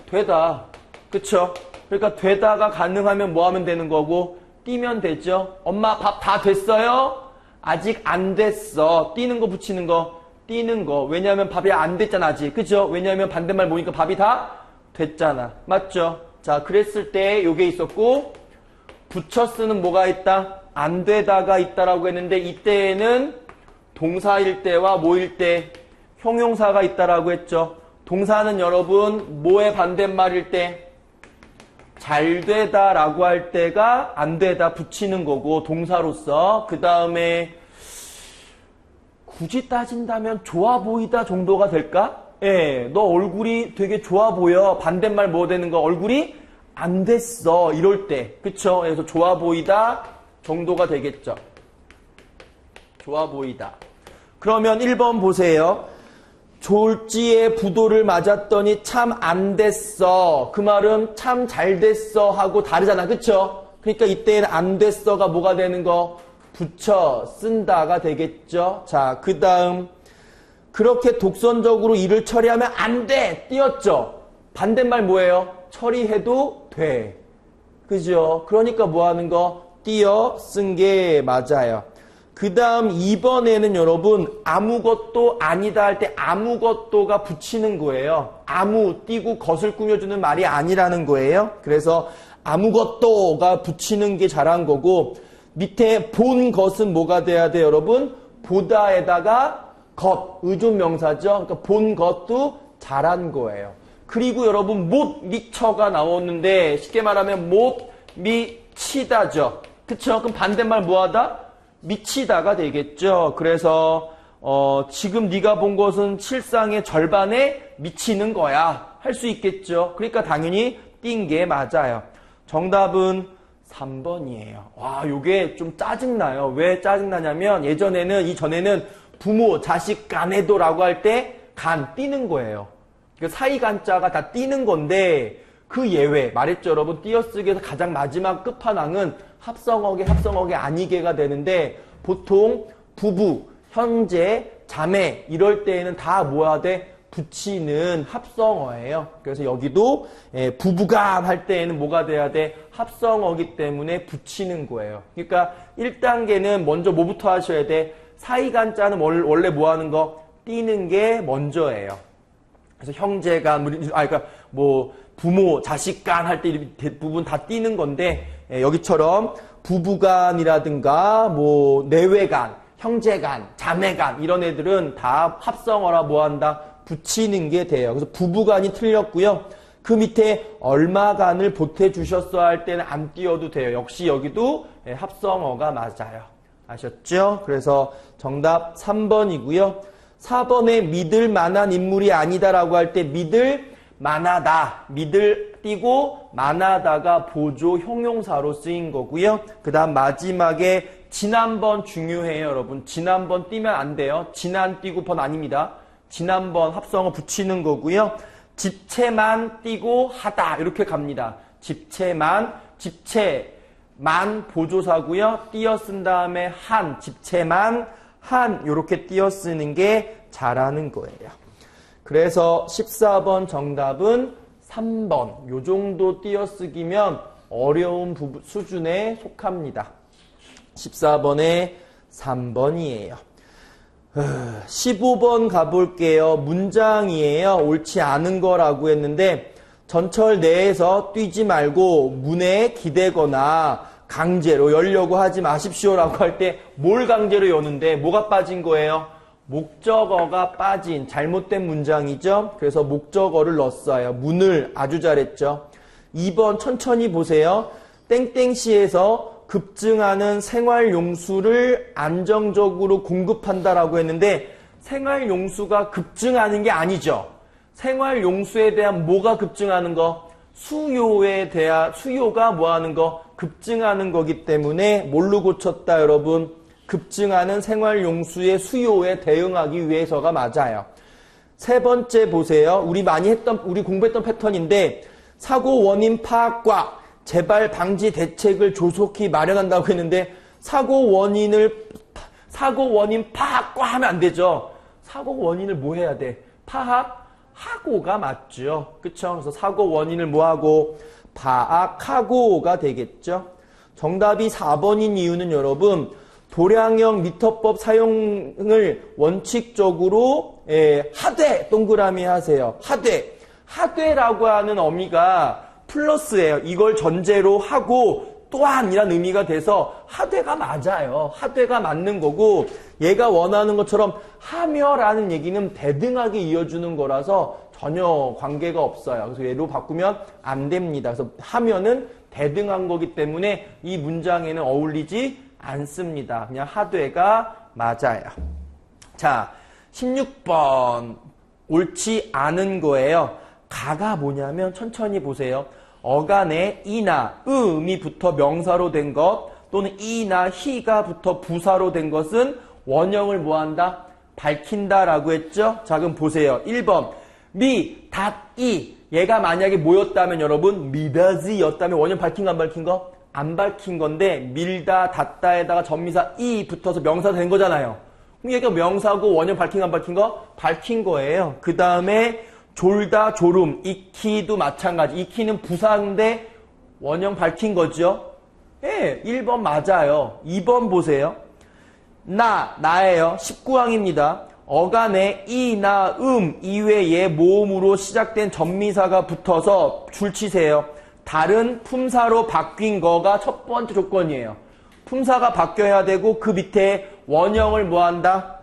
Speaker 1: 되다. 그쵸? 그러니까 되다가 가능하면 뭐 하면 되는 거고 뛰면 되죠. 엄마 밥 다 됐어요? 아직 안 됐어. 뛰는 거 붙이는 거. 뛰는 거. 왜냐하면 밥이 안 됐잖아 아직. 그죠? 왜냐하면 반대말 보니까 밥이 다 됐잖아. 맞죠? 자, 그랬을 때 요게 있었고 붙여 쓰는 뭐가 있다? 안 되다가 있다라고 했는데 이때에는 동사일 때와 뭐일 때? 형용사가 있다라고 했죠. 동사는 여러분 뭐의 반대말일 때? 잘 되다라고 할 때가 안 되다 붙이는 거고 동사로서 그 다음에 굳이 따진다면 좋아 보이다 정도가 될까? 예, 너 얼굴이 되게 좋아 보여. 반대말 뭐 되는 거? 얼굴이 안 됐어. 이럴 때. 그쵸? 그래서 좋아 보이다 정도가 되겠죠. 좋아 보이다. 그러면 1번 보세요. 졸지에 부도를 맞았더니 참 안 됐어. 그 말은 참 잘 됐어 하고 다르잖아. 그쵸? 그러니까 이때는 안 됐어가 뭐가 되는 거? 붙여 쓴다가 되겠죠. 자, 그 다음 그렇게 독선적으로 일을 처리하면 안 돼. 띄었죠. 반대말 뭐예요? 처리해도 돼. 그죠? 그러니까 뭐 하는 거? 띄어 쓴 게 맞아요. 그 다음 2번에는 여러분 아무것도 아니다 할 때 아무것도가 붙이는 거예요. 아무 띄고 것을 꾸며주는 말이 아니라는 거예요. 그래서 아무것도가 붙이는 게 잘한 거고 밑에 본 것은 뭐가 돼야 돼 여러분? 보다에다가 것, 의존명사죠. 그러니까 본 것도 잘한 거예요. 그리고 여러분 못 미쳐가 나오는데 쉽게 말하면 못 미치다죠. 그쵸? 그럼 반대말 뭐하다? 미치다가 되겠죠. 그래서 지금 네가 본 것은 실상의 절반에 미치는 거야. 할 수 있겠죠. 그러니까 당연히 띈 게 맞아요. 정답은 3번이에요. 와, 요게 좀 짜증나요. 왜 짜증나냐면 이전에는 부모, 자식 간에도라고 할 때 간 띄는 거예요. 그러니까 사이간자가 다 띄는 건데 그 예외 말했죠 여러분. 띄어쓰기에서 가장 마지막 끝판왕은 합성어계 아니게가 되는데 보통 부부, 형제, 자매 이럴 때에는 다 뭐야 돼? 붙이는 합성어예요. 그래서 여기도 부부간 할 때에는 뭐가 돼야 돼? 합성어기 때문에 붙이는 거예요. 그러니까 1단계는 먼저 뭐부터 하셔야 돼? 사이간자는 원래 뭐 하는 거? 띄는 게 먼저예요. 그래서 형제간, 그러니까 뭐 부모, 자식간 할 때 대부분 다 띄는 건데 여기처럼 부부간이라든가 뭐 내외간, 형제간, 자매간 이런 애들은 다 합성어라 뭐 한다? 붙이는 게 돼요. 그래서 부부간이 틀렸고요. 그 밑에 얼마간을 보태주셨어 할 때는 안 띄워도 돼요. 역시 여기도 합성어가 맞아요. 아셨죠? 그래서 정답 3번이고요. 4번에 믿을 만한 인물이 아니다라고 할 때 믿을 만하다. 믿을 띄고 만하다가 보조 형용사로 쓰인 거고요. 그 다음 마지막에 지난번 중요해요, 여러분. 지난번 띄면 안 돼요. 지난 띄고 번 아닙니다. 지난번 합성어 붙이는 거고요. 집채만 띄고 하다 이렇게 갑니다. 집채만 보조사고요. 띄어 쓴 다음에 한, 집채만 한 이렇게 띄어 쓰는 게 잘하는 거예요. 그래서 14번 정답은 3번. 요 정도 띄어쓰기면 어려운 수준에 속합니다. 14번에 3번이에요. 15번 가볼게요. 문장이에요. 옳지 않은 거라고 했는데 전철 내에서 뛰지 말고 문에 기대거나 강제로 열려고 하지 마십시오라고 할 때 뭘 강제로 여는데 뭐가 빠진 거예요? 목적어가 빠진 잘못된 문장이죠. 그래서 목적어를 넣었어요. 문을 아주 잘했죠. 2번 천천히 보세요. 땡땡시에서 급증하는 생활용수를 안정적으로 공급한다라고 했는데 생활용수가 급증하는 게 아니죠. 생활용수에 대한 뭐가 급증하는 거? 수요가 뭐 하는 거? 급증하는 거기 때문에 뭘로 고쳤다 여러분? 급증하는 생활용수의 수요에 대응하기 위해서가 맞아요. 세 번째 보세요. 우리 공부했던 패턴인데 사고 원인 파악과 재발 방지 대책을 조속히 마련한다고 했는데 사고 원인 파악과 하면 안 되죠. 사고 원인을 뭐 해야 돼? 파악하고가 맞죠. 그쵸? 그래서 사고 원인을 뭐 하고? 파악하고가 되겠죠. 정답이 4번인 이유는 여러분 도량형 미터법 사용을 원칙적으로 하되 동그라미 하세요. 하되라고 하는 어미가 플러스예요. 이걸 전제로 하고 또한이란 의미가 돼서 하되가 맞아요. 하되가 맞는 거고 얘가 원하는 것처럼 하며라는 얘기는 대등하게 이어주는 거라서 전혀 관계가 없어요. 그래서 얘로 바꾸면 안 됩니다. 그래서 하면은 대등한 거기 때문에 이 문장에는 어울리지 않습니다. 그냥 하되가 맞아요. 자, 16번 옳지 않은 거예요. 가가 뭐냐면 천천히 보세요. 어간에 이나 음이 붙어 명사로 된 것 또는 이나 희가 붙어 부사로 된 것은 원형을 뭐한다? 밝힌다라고 했죠. 자, 그럼 보세요. 1번 미, 닷, 이 얘가 만약에 뭐였다면 여러분 미다지였다면 원형 밝힌 거 안 밝힌 거? 안 밝힌 건데 밀다, 닫다에다가 전미사 이 붙어서 명사 된 거잖아요. 그럼 얘가 명사고 원형 밝힌 거 안 밝힌 거? 밝힌 거예요. 그 다음에 졸다, 졸음. 익히도 마찬가지. 익히는 부사인데 원형 밝힌 거죠. 예, 1번 맞아요. 2번 보세요. 나예요. 19항입니다. 어간에 이, 나, 이외에 모음으로 시작된 전미사가 붙어서 줄치세요. 다른 품사로 바뀐 거가 첫 번째 조건이에요. 품사가 바뀌어야 되고 그 밑에 원형을 뭐한다?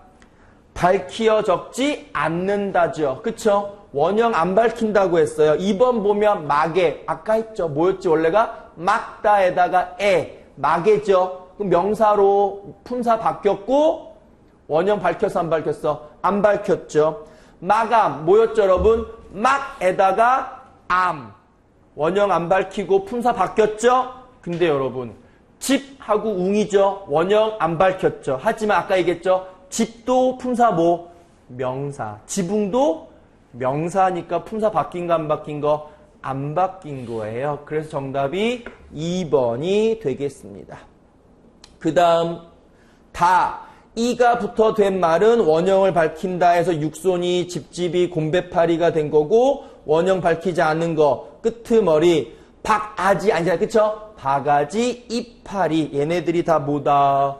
Speaker 1: 밝히어 적지 않는다죠. 그쵸? 원형 안 밝힌다고 했어요. 2번 보면 막에, 아까 했죠. 뭐였지 원래가? 막다에다가 막에죠. 그럼 명사로 품사 바뀌었고 원형 밝혔어 안 밝혔어? 안 밝혔죠. 마감 뭐였죠 여러분? 막에다가 암. 원형 안 밝히고 품사 바뀌었죠? 근데 여러분 집하고 웅이죠. 원형 안 밝혔죠. 하지만 아까 얘기했죠. 집도 품사 뭐? 명사. 지붕도 명사니까 품사 바뀐 거 안 바뀐 거? 안 바뀐 거예요. 그래서 정답이 2번이 되겠습니다. 그 다음 다 이가 붙어 된 말은 원형을 밝힌다 해서 육손이 집집이 곰배파리가 된 거고 원형 밝히지 않는 거 끄트머리 박아지 아니잖아요. 그쵸? 박아지 이파리 얘네들이 다 뭐다?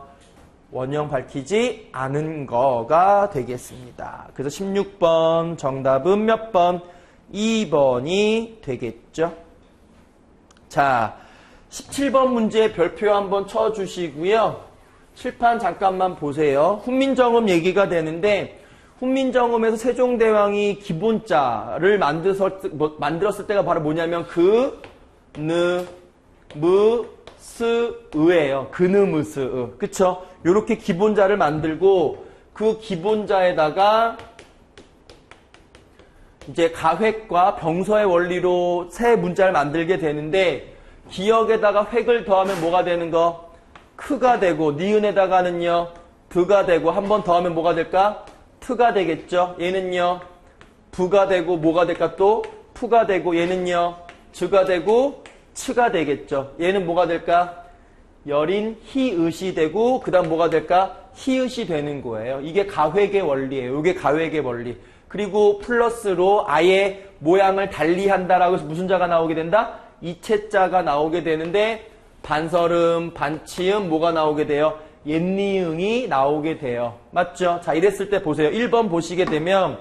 Speaker 1: 원형 밝히지 않은 거가 되겠습니다. 그래서 16번 정답은 몇 번? 2번이 되겠죠. 자, 17번 문제 별표 한번 쳐주시고요. 칠판 잠깐만 보세요. 훈민정음 얘기가 되는데 훈민정음에서 세종대왕이 기본자를 만들었을 때가 바로 뭐냐면 느무스의예요. 그느무스의. 그쵸? 요렇게 기본자를 만들고 그 기본자에다가 이제 가획과 병서의 원리로 새 문자를 만들게 되는데 기역에다가 획을 더하면 뭐가 되는 거? 크가 되고 니은에다가는요 드가 되고 한 번 더하면 뭐가 될까? 트가 되겠죠. 얘는요 부가 되고 뭐가 될까 또? 푸가 되고 얘는요 즈가 되고 츠가 되겠죠. 얘는 뭐가 될까? 열인 히읗이 되고 그 다음 뭐가 될까? 히읗이 되는 거예요. 이게 가획의 원리예요. 이게 가획의 원리. 그리고 플러스로 아예 모양을 달리한다라고 해서 무슨 자가 나오게 된다? 이체자가 나오게 되는데 반설음, 반치음 뭐가 나오게 돼요? 옛니응이 나오게 돼요. 맞죠? 자, 이랬을 때 보세요. 1번 보시게 되면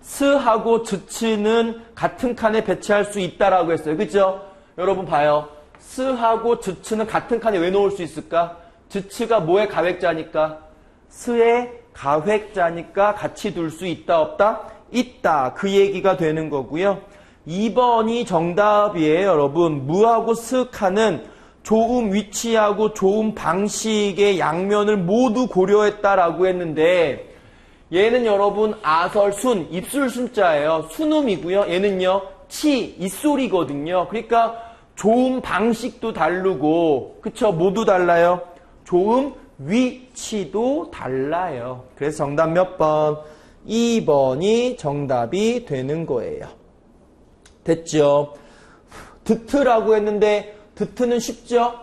Speaker 1: 스하고 즈츠는 같은 칸에 배치할 수 있다라고 했어요. 그죠? 여러분 봐요. 스하고 즈츠는 같은 칸에 왜 놓을 수 있을까? 즈츠가 뭐의 가획자니까? 스의 가획자니까 같이 둘 수 있다 없다? 있다. 그 얘기가 되는 거고요. 2번이 정답이에요. 여러분 무하고 스 칸은 조음 위치하고 조음 방식의 양면을 모두 고려했다라고 했는데 얘는 여러분 아설순 입술 순자예요. 순음이고요. 얘는요 치 입소리거든요. 그러니까 조음 방식도 다르고 그쵸? 모두 달라요. 조음 위치도 달라요. 그래서 정답 몇 번? 2번이 정답이 되는 거예요. 됐죠? 드트라고 했는데 드트는 쉽죠?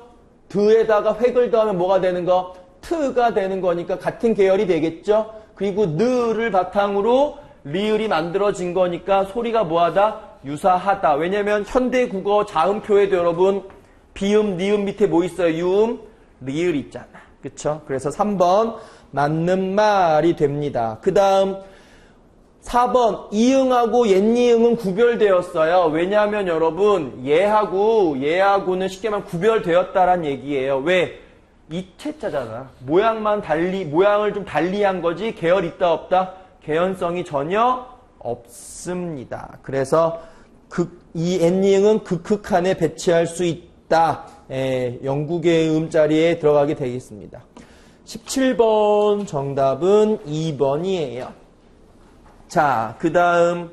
Speaker 1: 드에다가 획을 더하면 뭐가 되는 거? 트가 되는 거니까 같은 계열이 되겠죠? 그리고 느를 바탕으로 리을이 만들어진 거니까 소리가 뭐하다? 유사하다. 왜냐면 현대 국어 자음표에도 여러분 비음, 니음 밑에 뭐 있어요? 유음, 리을 있잖아. 그쵸? 그래서 3번 맞는 말이 됩니다. 그 다음 4번 이응하고 옛니응은 구별되었어요. 왜냐하면 여러분 얘하고는 쉽게 말하면 구별되었다란 얘기예요. 왜? 이체자잖아. 모양을 좀 달리한 거지 계열 있다 없다? 개연성이 전혀 없습니다. 그래서 이 옛니응은 그 칸에 배치할 수 있다. 영국의 음자리에 들어가게 되겠습니다. 17번 정답은 2번이에요. 자, 그 다음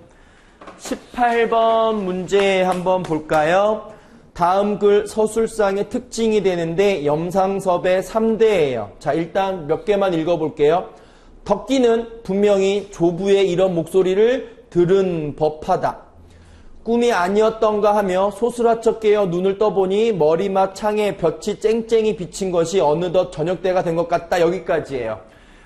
Speaker 1: 18번 문제 한번 볼까요? 다음 글 서술상의 특징이 되는데 염상섭의 3대예요. 자, 일단 몇 개만 읽어볼게요. 덕기는 분명히 조부의 이런 목소리를 들은 법하다. 꿈이 아니었던가 하며 소스라쳐 깨어 눈을 떠보니 머리맡 창에 볕이 쨍쨍이 비친 것이 어느덧 저녁때가 된 것 같다. 여기까지예요.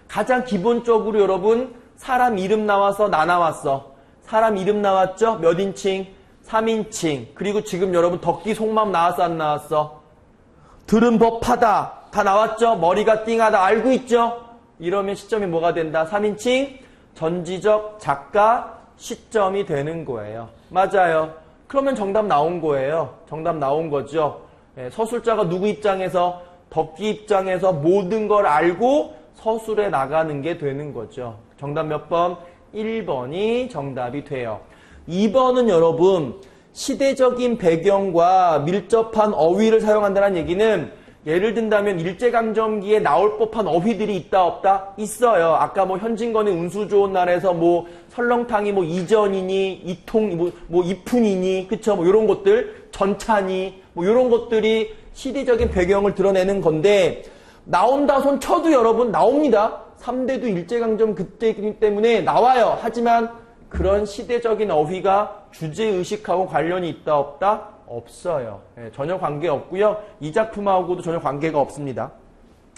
Speaker 1: 가장 기본적으로 여러분 사람 이름 나와서 나 나왔어. 사람 이름 나왔죠? 몇 인칭? 3인칭. 그리고 지금 여러분 덕기 속마음 나왔어 안 나왔어? 들은 법하다. 다 나왔죠? 머리가 띵하다. 알고 있죠? 이러면 시점이 뭐가 된다? 3인칭 전지적 작가 시점이 되는 거예요. 맞아요. 그러면 정답 나온 거예요. 정답 나온 거죠. 서술자가 누구 입장에서? 덕기 입장에서 모든 걸 알고 서술에 나가는 게 되는 거죠. 정답 몇 번? 1번이 정답이 돼요. 2번은 여러분 시대적인 배경과 밀접한 어휘를 사용한다는 얘기는 예를 든다면 일제강점기에 나올 법한 어휘들이 있다 없다? 있어요. 아까 뭐 현진건의 운수 좋은 날에서 뭐 설렁탕이 뭐 이전이니 이통 뭐 이푼이니 그쵸? 뭐 이런 것들 전차니 뭐 이런 것들이 시대적인 배경을 드러내는 건데 나온다 손 쳐도 여러분 나옵니다. 3대도 일제강점 그때이기 때문에 나와요. 하지만 그런 시대적인 어휘가 주제의식하고 관련이 있다 없다? 없어요. 전혀 관계없고요. 이 작품하고도 전혀 관계가 없습니다.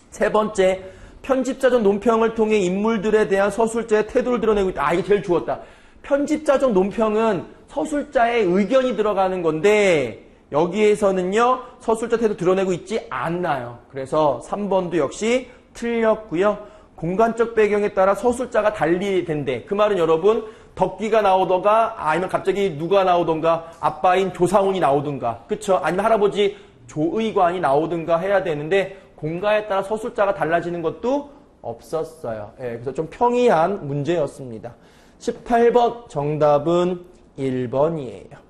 Speaker 1: 세 번째, 편집자적 논평을 통해 인물들에 대한 서술자의 태도를 드러내고 있다. 이게 제일 좋았다. 편집자적 논평은 서술자의 의견이 들어가는 건데 여기에서는요. 서술자 태도 드러내고 있지 않나요. 그래서 3번도 역시 틀렸고요. 공간적 배경에 따라 서술자가 달리 된대. 그 말은 여러분 덕기가 나오던가 아니면 갑자기 누가 나오던가 아빠인 조상훈이 나오든가 그쵸? 아니면 할아버지 조의관이 나오든가 해야 되는데 공간에 따라 서술자가 달라지는 것도 없었어요. 그래서 좀 평이한 문제였습니다. 18번 정답은 1번이에요.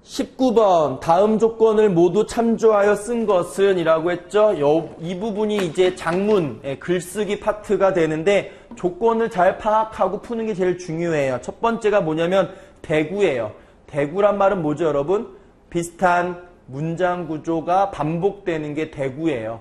Speaker 1: 19번 다음 조건을 모두 참조하여 쓴 것은 이라고 했죠. 이 부분이 이제 장문 글쓰기 파트가 되는데 조건을 잘 파악하고 푸는 게 제일 중요해요. 첫 번째가 뭐냐면 대구예요. 대구란 말은 뭐죠 여러분? 비슷한 문장 구조가 반복되는 게 대구예요.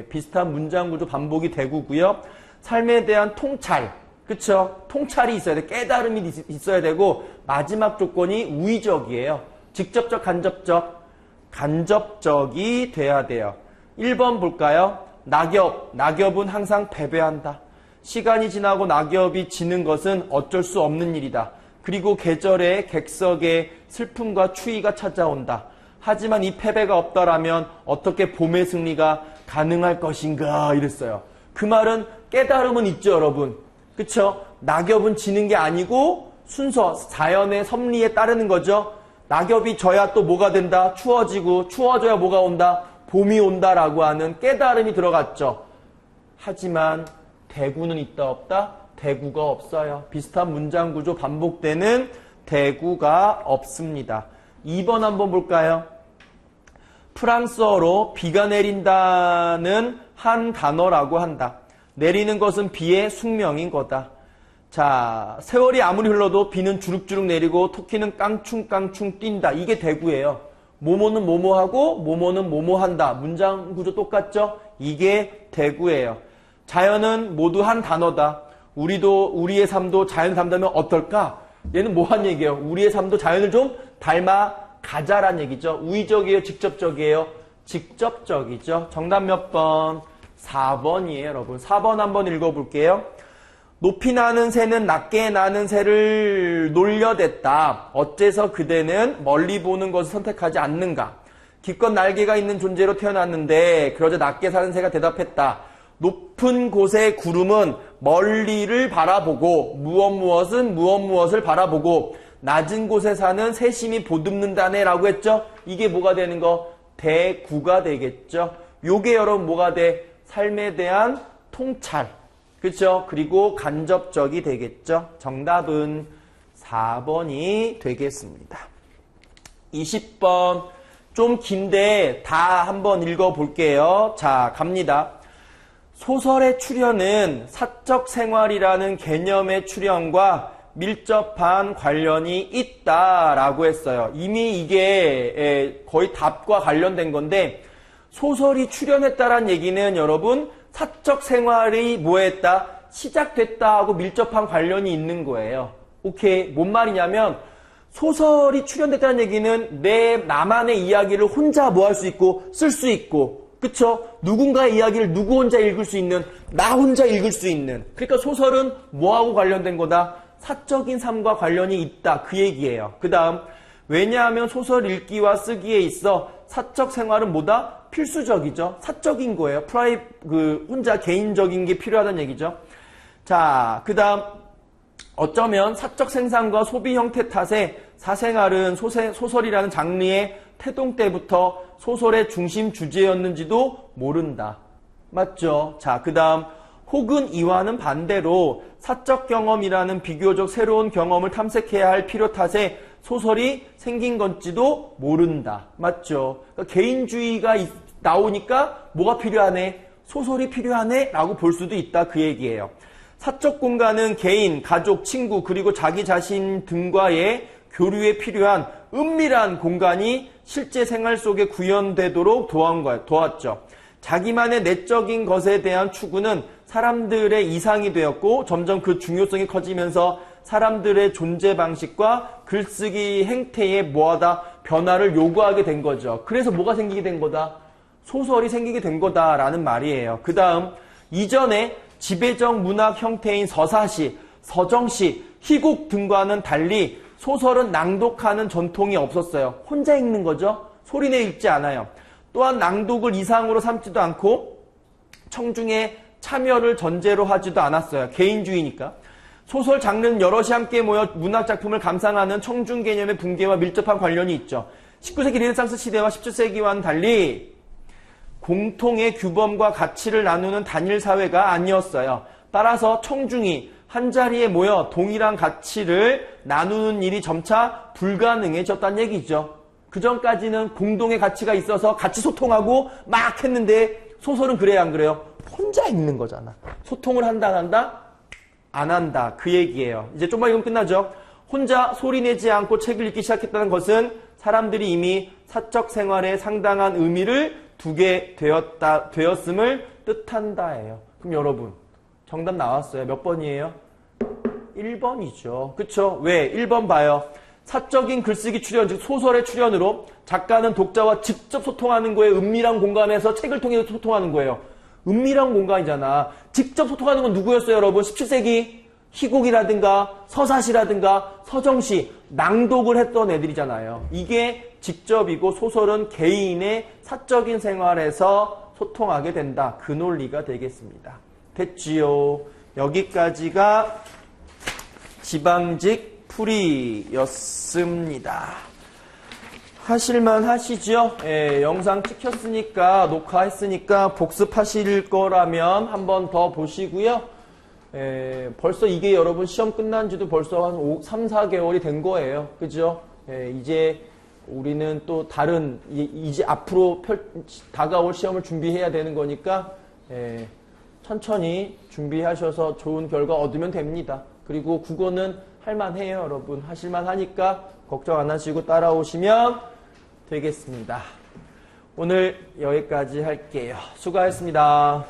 Speaker 1: 비슷한 문장 구조 반복이 대구고요. 삶에 대한 통찰 그쵸? 통찰이 있어야 돼. 깨달음이 있어야 되고 마지막 조건이 우의적이에요. 직접적, 간접적, 간접적이 돼야 돼요. 1번 볼까요? 낙엽은 항상 패배한다. 시간이 지나고 낙엽이 지는 것은 어쩔 수 없는 일이다. 그리고 계절의 객석에 슬픔과 추위가 찾아온다. 하지만 이 패배가 없다라면 어떻게 봄의 승리가 가능할 것인가 이랬어요. 그 말은 깨달음은 있죠 여러분. 그쵸? 낙엽은 지는 게 아니고 순서, 자연의 섭리에 따르는 거죠. 낙엽이 져야 또 뭐가 된다? 추워지고 추워져야 뭐가 온다? 봄이 온다라고 하는 깨달음이 들어갔죠. 하지만 대구는 있다 없다? 대구가 없어요. 비슷한 문장 구조 반복되는 대구가 없습니다. 2번 한번 볼까요? 프랑스어로 비가 내린다는 한 단어라고 한다. 내리는 것은 비의 숙명인 거다. 자, 세월이 아무리 흘러도 비는 주룩주룩 내리고 토끼는 깡충깡충 뛴다. 이게 대구예요. 뭐뭐는 뭐뭐하고 뭐뭐는 뭐뭐한다. 문장 구조 똑같죠? 이게 대구예요. 자연은 모두 한 단어다. 우리의 삶도 자연을 닮다면 어떨까? 얘는 뭐한 얘기예요? 우리의 삶도 자연을 좀 닮아 가자란 얘기죠. 우의적이에요? 직접적이에요? 직접적이죠. 정답 몇 번? 4번이에요, 여러분. 4번 한번 읽어볼게요. 높이 나는 새는 낮게 나는 새를 놀려댔다. 어째서 그대는 멀리 보는 것을 선택하지 않는가? 기껏 날개가 있는 존재로 태어났는데 그러자 낮게 사는 새가 대답했다. 높은 곳의 구름은 멀리를 바라보고 무엇을 바라보고 낮은 곳에 사는 새심이 보듬는다네 라고 했죠. 이게 뭐가 되는 거? 대구가 되겠죠. 요게 여러분 뭐가 돼? 삶에 대한 통찰. 그렇죠? 그리고 간접적이 되겠죠. 정답은 4번이 되겠습니다. 20번 좀 긴데 다 한번 읽어볼게요. 자, 갑니다. 소설의 출현은 사적 생활이라는 개념의 출현과 밀접한 관련이 있다라고 했어요. 이미 이게 거의 답과 관련된 건데 소설이 출현했다란 얘기는 여러분 사적 생활이 뭐했다? 시작됐다 하고 밀접한 관련이 있는 거예요. 오케이. 뭔 말이냐면 소설이 출현됐다는 얘기는 나만의 이야기를 혼자 뭐 할 수 있고 쓸 수 있고 그쵸? 누군가의 이야기를 누구 혼자 읽을 수 있는 나 혼자 읽을 수 있는 그러니까 소설은 뭐하고 관련된 거다? 사적인 삶과 관련이 있다. 그 얘기예요. 그 다음, 왜냐하면 소설 읽기와 쓰기에 있어 사적 생활은 뭐다? 필수적이죠. 사적인 거예요. 혼자 개인적인 게 필요하다는 얘기죠. 자, 그 다음, 어쩌면 사적 생산과 소비 형태 탓에 사생활은 소설이라는 장르의 태동 때부터 소설의 중심 주제였는지도 모른다. 맞죠? 자, 그 다음, 혹은 이와는 반대로 사적 경험이라는 비교적 새로운 경험을 탐색해야 할 필요 탓에 소설이 생긴 건지도 모른다. 맞죠? 그러니까 개인주의가 나오니까 뭐가 필요하네? 소설이 필요하네? 라고 볼 수도 있다. 그 얘기예요. 사적 공간은 개인, 가족, 친구, 그리고 자기 자신 등과의 교류에 필요한 은밀한 공간이 실제 생활 속에 구현되도록 도왔죠. 자기만의 내적인 것에 대한 추구는 사람들의 이상이 되었고 점점 그 중요성이 커지면서 사람들의 존재 방식과 글쓰기 행태에 뭐하다 변화를 요구하게 된 거죠. 그래서 뭐가 생기게 된 거다? 소설이 생기게 된 거다라는 말이에요. 그 다음, 이전에 지배적 문학 형태인 서사시, 서정시, 희곡 등과는 달리 소설은 낭독하는 전통이 없었어요. 혼자 읽는 거죠. 소리내 읽지 않아요. 또한 낭독을 이상으로 삼지도 않고 청중의 참여를 전제로 하지도 않았어요. 개인주의니까. 소설 장르는 여럿이 함께 모여 문학작품을 감상하는 청중 개념의 붕괴와 밀접한 관련이 있죠. 19세기 르네상스 시대와 17세기와는 달리 공통의 규범과 가치를 나누는 단일 사회가 아니었어요. 따라서 청중이 한자리에 모여 동일한 가치를 나누는 일이 점차 불가능해졌다는 얘기죠. 그전까지는 공동의 가치가 있어서 같이 소통하고 막 했는데 소설은 그래야 안 그래요? 혼자 읽는 거잖아. 소통을 한다 안 한다? 안 한다. 그 얘기예요. 이제 좀만 읽으면 끝나죠. 혼자 소리내지 않고 책을 읽기 시작했다는 것은 사람들이 이미 사적 생활에 상당한 의미를 두게 되었음을 뜻한다예요. 그럼 여러분 정답 나왔어요. 몇 번이에요? 1번이죠. 그쵸? 왜? 1번 봐요. 사적인 글쓰기 출연, 즉 소설의 출연으로 작가는 독자와 직접 소통하는 거에 은밀한 공간에서 책을 통해서 소통하는 거예요. 은밀한 공간이잖아. 직접 소통하는 건 누구였어요, 여러분? 17세기 희곡이라든가 서사시라든가 서정시, 낭독을 했던 애들이잖아요. 이게 직접이고 소설은 개인의 사적인 생활에서 소통하게 된다. 그 논리가 되겠습니다. 됐지요? 여기까지가 지방직 풀이였습니다. 하실만 하시죠? 예, 영상 찍혔으니까, 녹화했으니까 복습하실 거라면 한 번 더 보시고요. 예, 벌써 이게 여러분 시험 끝난 지도 벌써 한 3, 4개월이 된 거예요. 그죠? 예, 이제 우리는 또 다른, 이제 앞으로 다가올 시험을 준비해야 되는 거니까, 예, 천천히 준비하셔서 좋은 결과 얻으면 됩니다. 그리고 국어는 할만해요, 여러분. 하실만 하니까 걱정 안 하시고 따라오시면 되겠습니다. 오늘 여기까지 할게요. 수고하셨습니다.